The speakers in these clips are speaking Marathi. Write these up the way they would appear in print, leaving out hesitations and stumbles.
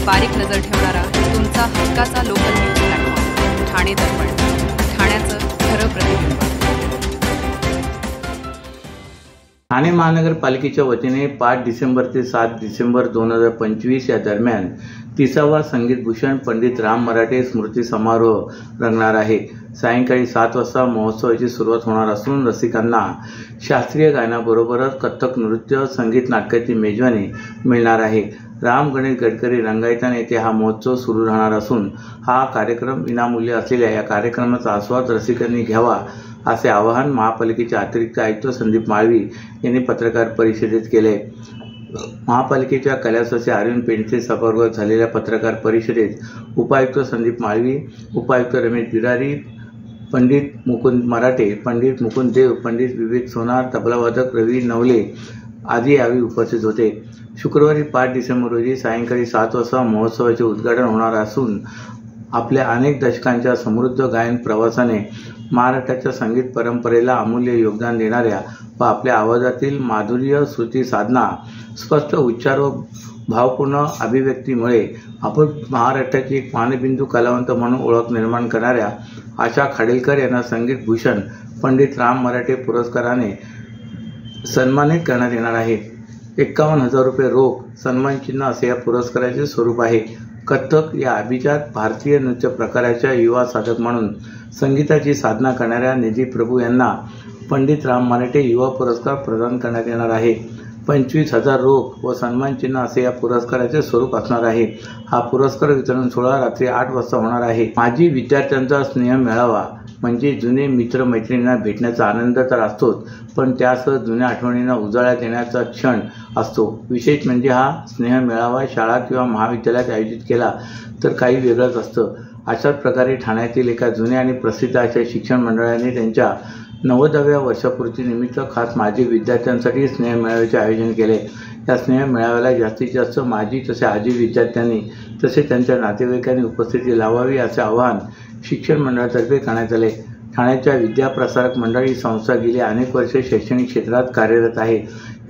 बारीक नजर ठेवणारा तुमचा हक्काचा लोकल न्यूज प्लॅटफॉर्म ठाणे दर्पण, ठाण्याचं खरं प्रतिबिंब। ठाणे महानगरपालिकेच्या वतीने 5 डिसेंबर ते 7 डिसेंबर 2025 या दरम्यान 30वा संगीत भूषण पंडित राम मराठे स्मृती समारोह रंगणार आहे। सायंकाळी 7 वाजता महोत्सवाची सुरुवात होणार असून रसिकांना शास्त्रीय गायनाबरोबरच कथ्थक नृत्य, संगीत नाटकाची मेजवानी मिळणार आहे। राम गणेश गडकरी रंगायतन येथे हा महोत्सव सुरू राहणार असून हा कार्यक्रम विनामूल्य असलेल्या या कार्यक्रमाचा आस्वाद रसिकांनी घ्यावा असे आवाहन महापालिकेचे अतिरिक्त आयुक्त संदीप माळवी यांनी पत्रकार परिषदेत केले। महापालिकेच्या कैलासवासी अरविंद पेंडसे सभागृहात झालेल्या पत्रकार परिषदेत उपायुक्त संदीप माळवी, उपायुक्त रमेश बिरारी, पंडित मुकुंद मराठे, पंडित मुकुंद देव, पंडित विवेक सोनार, तबलावादक रवी नवले आदी यावेळी उपस्थित होते। शुक्रवारी 5 डिसेंबर रोजी सायंकाळी 7 वाजता महोत्सवाचे उद्घाटन होणार असून आपल्या अनेक दशकांच्या समृद्ध गायन प्रवासाने महाराष्ट्राच्या संगीत परंपरेला अमूल्य योगदान देणाऱ्या व आपल्या आवाजातील माधुर्य, श्रुती साधना, स्पष्ट उच्चार व भावपूर्ण अभिव्यक्तीमुळे आपण महाराष्ट्राची एक मानबिंदू कलावंत म्हणून ओळख निर्माण करणाऱ्या आशा खाडेलकर यांना संगीत भूषण पंडित राम मराठे पुरस्काराने सन्मानित करण्यात येणार आहे। 51,000 रुपये रोख सन्मान चिन्ह असे या पुरस्काराचे स्वरूप आहे। कथ्थक या अभिजात भारतीय नृत्य प्रकाराच्या युवा साधक म्हणून संगीताची साधना करणाऱ्या निधी प्रभू यांना पंडित राम मराठे युवा पुरस्कार प्रदान करण्यात येणार आहे। 25,000 रोख व सन्मान चिन्ह असे या पुरस्काराचे स्वरूप असणार आहे। हा पुरस्कार वितरण सोहळा रात्री 8 वाजता होणार आहे। माजी विद्यार्थ्यांचा स्नेह मेळावा म्हणजे जुने मित्र मैत्रिणींना भेटण्याचा आनंद तर असतोच, पण त्यासह जुन्या आठवणींना उजाळा देण्याचा क्षण असतो। विशेष म्हणजे हा स्नेह मेळावा शाळा किंवा महाविद्यालयात आयोजित केला तर काही वेगळंच असतं। अशाच प्रकारे ठाण्यातील एका जुन्या आणि प्रसिद्ध अशा शिक्षण मंडळाने त्यांच्या 90व्या वर्षपूर्तीनिमित्त खास माजी विद्यार्थ्यांसाठी स्नेह मेळाव्याचे आयोजन केले। या स्नेह मेळाव्याला जास्तीत जास्त माजी तसे आजी विद्यार्थ्यांनी तसेच त्यांच्या नातेवाईकांनी उपस्थिती लावावी असे आवाहन शिक्षण मंडळातर्फे करण्यात आले। ठाण्याच्या विद्याप्रसारक मंडळ ही संस्था गेली अनेक वर्षे शैक्षणिक क्षेत्रात कार्यरत आहे।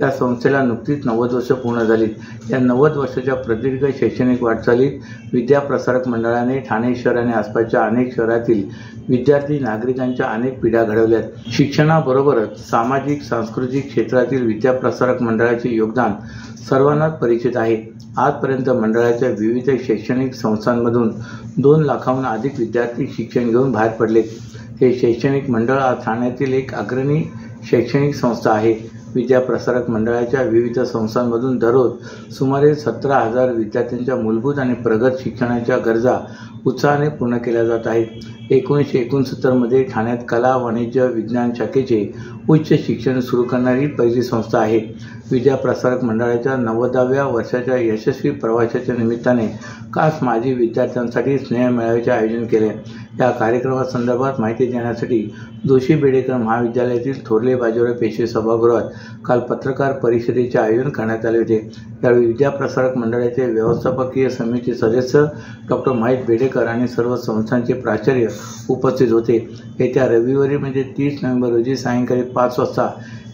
या संस्थेला नुकतीच 90 वर्ष पूर्ण झाली। या 90 वर्षाच्या प्रदीर्घ शैक्षणिक वाटचालीत विद्याप्रसारक मंडळाने ठाणे शहर आणि आसपासच्या अनेक शहरातील विद्यार्थी नागरिकांच्या अनेक पिढ्या घडवल्यात। शिक्षणाबरोबरच सामाजिक सांस्कृतिक क्षेत्रातील विद्याप्रसारक मंडळाचे योगदान सर्वांनाच परिचित आहे। आजपर्यंत मंडळाच्या विविध शैक्षणिक संस्थांमधून 2 लाखाहून अधिक विद्यार्थी शिक्षण घेऊन बाहेर पडले। हे शैक्षणिक मंडळ आज ठाण्यातील एक अग्रणी शैक्षणिक संस्था आहे। विद्याप्रसारक मंडळाच्या विविध संस्थांमधून दररोज सुमारे 17,000 विद्यार्थ्यांच्या मूलभूत आणि प्रगत शिक्षणाच्या गरजा उत्साहाने पूर्ण केल्या जात आहेत। 1969 मध्ये ठाण्यात कला, वाणिज्य, विज्ञान शाखेचे उच्च शिक्षण सुरू करणारी पहिली संस्था आहे। विद्याप्रसारक मंडळाच्या 90व्या वर्षाच्या यशस्वी प्रवासाच्या निमित्ताने खास माजी विद्यार्थ्यांसाठी स्नेह मेळाव्याचे आयोजन केले। या कार्यक्रमासंदर्भात माहिती देण्यासाठी जोशी बेडेकर महाविद्यालयातील थोरले बाजीराव पेशवे सभागृहात काल पत्रकार परिषदेचे आयोजन करण्यात आले होते। यावेळी विद्याप्रसारक मंडळाचे व्यवस्थापकीय समिती सदस्य डॉ. महेश बेडेकर आणि सर्व संस्थांचे प्राचार्य उपस्थित होते। येत्या रविवारी म्हणजे 30 नोव्हेंबर रोजी सायंकाळी 5 वाजता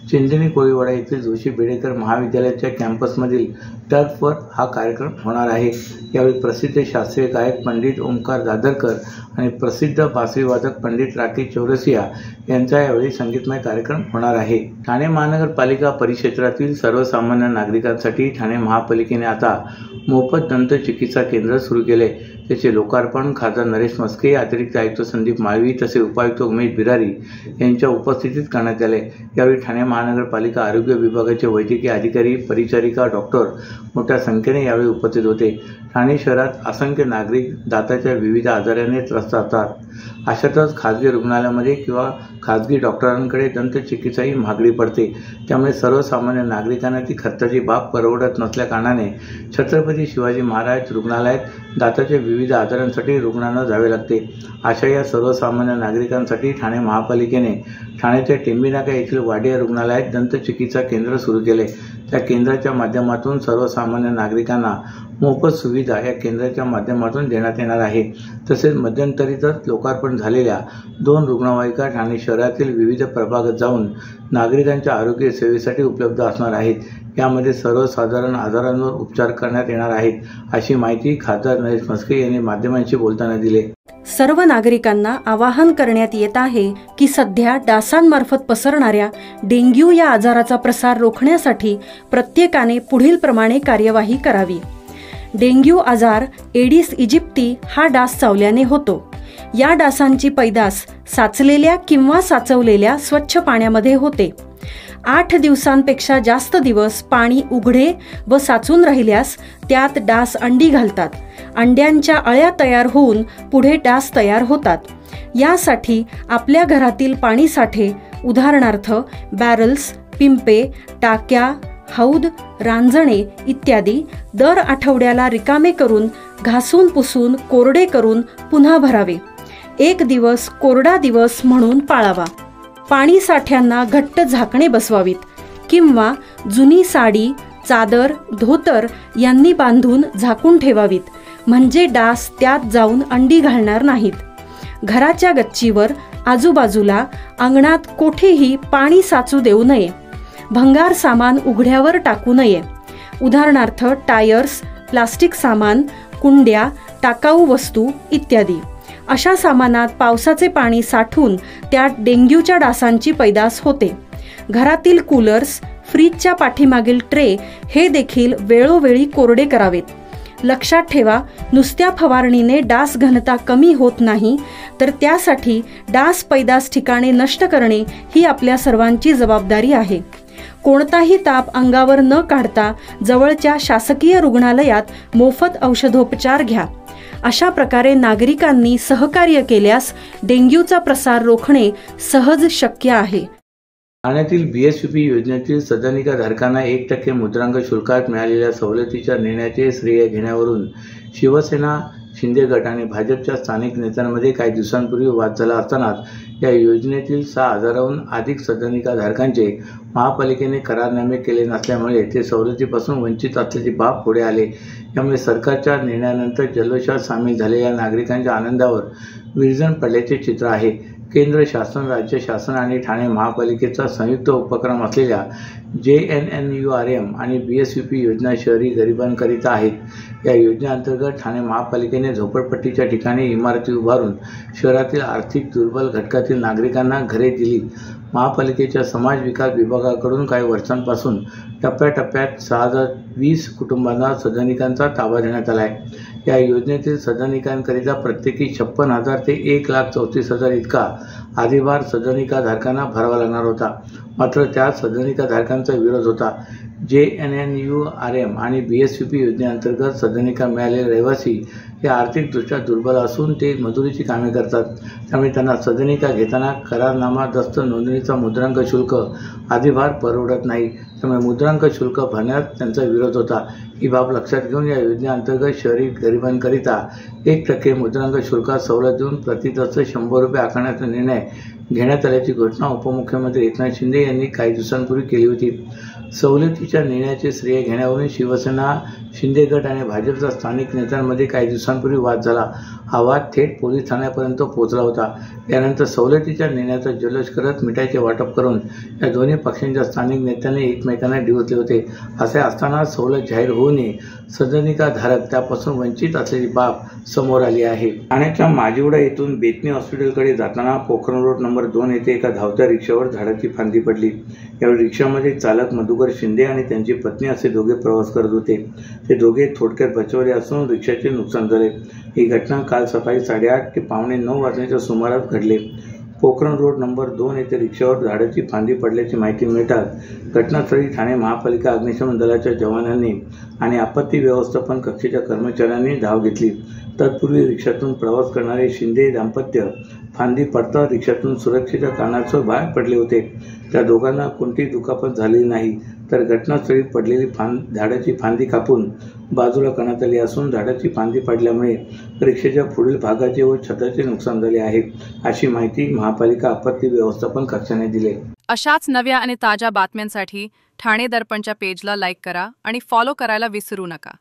चिंचणी कोळीवाडा येथील जोशी बेडेकर महाविद्यालयाच्या कॅम्पसमधील टर्फवर हा कार्यक्रम होणार आहे। यावेळी प्रसिद्ध शास्त्रीय गायक पंडित ओमकार दादरकर आणि प्रसिद्ध बासरीवादक पंडित राकेश चौरसिया यांचा यावेळी संगीतमय कार्यक्रम होणार आहे। ठाणे महानगरपालिका परिक्षेत्रातील सर्वसामान्य नागरिकांसाठी ठाणे महापालिकेने आता मोफत दंत चिकित्सा केंद्र सुरू केले। त्याचे लोकार्पण खासदार नरेश मस्के, अतिरिक्त आयुक्त संदीप माळवी तसेच उपायुक्त उमेश बिरारी यांच्या उपस्थितीत करण्यात आले। यावेळी ठाणे महानगरपालिका आरोग्य विभागाचे वैद्यकीय अधिकारी, परिचारिका, डॉक्टर मोठ्या संख्येने यावेळी उपस्थित होते। ठाणे शहरात असंख्य नागरिक दाताच्या विविध आजाराने त्रस्त असतात। अशातच खासगी रुग्णालयामध्ये किंवा खासगी डॉक्टरांकडे दंतचिकित्साही महागडी पडते। त्यामुळे सर्वसामान्य नागरिकांना ती खर्चाची बाब परवडत नसल्याकारणाने छत्रपती शिवाजी महाराज रुग्णालयात दाताच्या विविध आजारांसाठी रुग्णांना जावे लागते। अशा या सर्वसामान्य नागरिकांसाठी ठाणे महापालिकेने ठाण्याच्या टेंबीनाका येथील वाडिया रुग्णालयात दंतचिकित्सा केंद्र सुरू केले। त्या केंद्राच्या माध्यमातून सर्वसामान्य नागरिकांना मोफत सुविधा या केंद्राच्या माध्यमातून देण्यात येणार आहे। तसेच मध्यंतरीतच लोकार्पण झालेल्या 2 रुग्णवाहिका ठाणे शहरातील विविध प्रभागात जाऊन नागरिकांच्या आरोग्य सेवेसाठी उपलब्ध असणार आहेत. यामध्ये सर्वसाधारण आजारांवर उपचार करण्यात येणार आहेत, अशी माहिती खासदार नरेश म्हस्के यांनी माध्यमांशी बोलताना दिली. सर्व नागरिकांना आवाहन करण्यात येत आहे की सध्या डासांमार्फत पसरणाऱ्या डेंग्यू या आजाराचा प्रसार रोखण्यासाठी प्रत्येकाने पुढील प्रमाणे कार्यवाही करावी. डेंग्यू आजार एडिस इजिप्ती हा डास चावल्याने होतो. या डासांची पैदास साचलेल्या किंवा साचवलेल्या स्वच्छ पाण्यामध्ये होते. 8 दिवसांपेक्षा जास्त दिवस पाणी उघडे व साचून राहिल्यास त्यात डास अंडी घालतात. अंड्यांच्या अळ्या तयार होऊन पुढे डास तयार होतात. यासाठी आपल्या घरातील पाणी साठे उदाहरणार्थ बॅरल्स, पिंपे, टाक्या, हौद, रांजणे इत्यादी दर आठवड्याला रिकामे करून घासून पुसून कोरडे करून पुन्हा भरावे. 1 दिवस कोरडा दिवस म्हणून पाळावा. पाणी साठ्यांना घट्ट झाकणे बसवावीत किंवा जुनी साडी, चादर, धोतर यांनी बांधून झाकून ठेवावीत, म्हणजे डास त्यात जाऊन अंडी घालणार नाहीत. घराच्या गच्चीवर, आजूबाजूला, अंगणात कोठेही पाणी साचू देऊ नये. भंगार सामान उघड्यावर टाकू नये. उदाहरणार्थ टायर्स, प्लास्टिक सामान, कुंड्या, टाकाऊ वस्तू इत्यादी. अशा सामानात पावसाचे पाणी साठून त्यात डेंग्यूच्या डासांची पैदास होते. घरातील कूलर्स, फ्रीजच्या पाठीमागील ट्रे हे देखील वेळोवेळी कोरडे करावेत. लक्षात ठेवा, नुसत्या फवारणीने डास घनता कमी होत नाही, तर त्यासाठी डास पैदास ठिकाणे नष्ट करणे ही आपल्या सर्वांची जबाबदारी आहे. कोणताही ताप अंगावर न काढता जवळच्या शासकीय रुग्णालयात मोफत औषधोपचार घ्या. अशा प्रकारे नागरिकांनी सहकार्य केल्यास डेंग्यूचा प्रसार रोखणे सहज शक्य आहे. ठाण्यातील BSVP योजनेतील सदनिका धारकांना 1% मुद्रांक शुल्कात मिळालेल्या सवलतीच्या निर्णयाचे श्रेय घेण्यावरून शिवसेना, शिंदे गट आणि भाजपच्या स्थानिक नेत्यांमध्ये काही दिवसांपूर्वी वाद झाला असतानाच या योजनेतील 6,000हून अधिक सदनिका धारकांचे महापालिकेने करारनामे केले नसल्यामुळे ते सवलतीपासून वंचित असल्याची बाब पुढे आले. यामुळे सरकारच्या निर्णयानंतर जल्लोषात सामील झालेल्या नागरिकांच्या आनंदावर विरजण पडल्याचे चित्र आहे. केंद्र शासन, राज्य शासन आणि ठाणे महापालिकेचा संयुक्त उपक्रम असलेल्या JNNURM आणि BSVP योजना शहरी गरिबांकरिता आहेत. या योजनेअंतर्गत ठाणे महापालिकेने झोपडपट्टीच्या ठिकाणी इमारती उभारून शहरातील आर्थिक दुर्बल घटकातील नागरिकांना घरे दिली. महापालिकेच्या समाज विकास विभागाकडून काही वर्षांपासून टप्प्याटप्प्यात 6,020 कुटुंबांना सदनिकांचा ताबा देण्यात आला आहे. या योजनेतील सदनिकांकरिता प्रत्येकी 56,000 ते 1,34,000 इतका अधिभार सदनिका धारकांना भरावा लागणार होता. मात्र त्या सदनिका धारकांचा विरोध होता. JNNURM आणि BSVP योजनेअंतर्गत सदनिका मिळालेले रहिवासी हे आर्थिकदृष्ट्या दुर्बल असून ते मजुरीची कामे करतात. त्यामुळे त्यांना सदनिका घेताना करारनामा, दस्त, नोंदणीचा मुद्रांक शुल्क अधिभार परवडत नाही. त्यामुळे मुद्रांक शुल्क भरण्यास त्यांचा विरोध होता. ही बाब लक्षात घेऊन या योजनेअंतर्गत शहरी गरिबांकरिता 1% मुद्रांक शुल्कात सवलत देऊन प्रतिदस्त 100 रुपये आकारण्याचा निर्णय घेण्यात आल्याची घोषणा उपमुख्यमंत्री एकनाथ शिंदे यांनी काही दिवसांपूर्वी केली होती. सवलतीच्या निर्णयाचे श्रेय घेण्यावरून शिवसेना, शिंदे गट आणि भाजपच्या स्थानिक नेत्यांमध्ये काही दिवसांपूर्वी वाद झाला. हा वाद थेट पोलीस ठाण्यापर्यंत पोहोचला होता. यानंतर सवलतीच्या निर्णयाचा जल्लोष करत मिठाईचे वाटप करून या दोन्ही पक्षांच्या स्थानिक नेत्यांनी एकमेकांना डिवचले होते. असे असताना सवलत जाहीर होऊ नये, सदनिका धारक त्यापासून वंचित असल्याची बाब समोर आली आहे. ठाण्याच्या माजिवडा येथून बेतनी हॉस्पिटलकडे जाताना पोखरण रोड नंबर 2 येथे एका धावत्या रिक्षावर झाडाची फांदी पडली. यावेळी रिक्षामध्ये चालक मधुकर शिंदे आणि त्यांची पत्नी असे दोघे प्रवास करत होते. ते दोघे थोडक्यात बचावले असून रिक्षाचे नुकसान झाले. ही घटना काल सकाळी 8:30 ते 8:45 वाजण्याच्या सुमारास घडली. पोखरण रोड नंबर 2 येथे रिक्षावर झाडाची फांदी पडल्याची माहिती मिळताच घटनास्थळी ठाणे महापालिका अग्निशमन दलाच्या जवानांनी आणि आपत्ती व्यवस्थापन कक्षाच्या कर्मचाऱ्यांनी धाव घेतली. तत्पूर्वी रिक्षातून प्रवास करणारे शिंदे दाम्पत्य फांदी पडता रिक्षातून सुरक्षेच्या कारणास्तव बाहेर पडले होते. त्या दोघांना कोणतीही दुखापत झालेली नाही, तर घटनास्थळी पडलेली झाडाची फांदी कापून बाजूला करण्यात आली असून झाडाची फांदी पडल्यामुळे रिक्षाच्या पुढील भागाचे व छताचे नुकसान झाले आहे, अशी माहिती महापालिका आपत्ती व्यवस्थापन कक्षाने दिली. अशाच नव्या आणि ताज्या बातम्यांसाठी ठाणे दर्पणच्या पेजला लाईक करा आणि फॉलो करायला विसरू नका.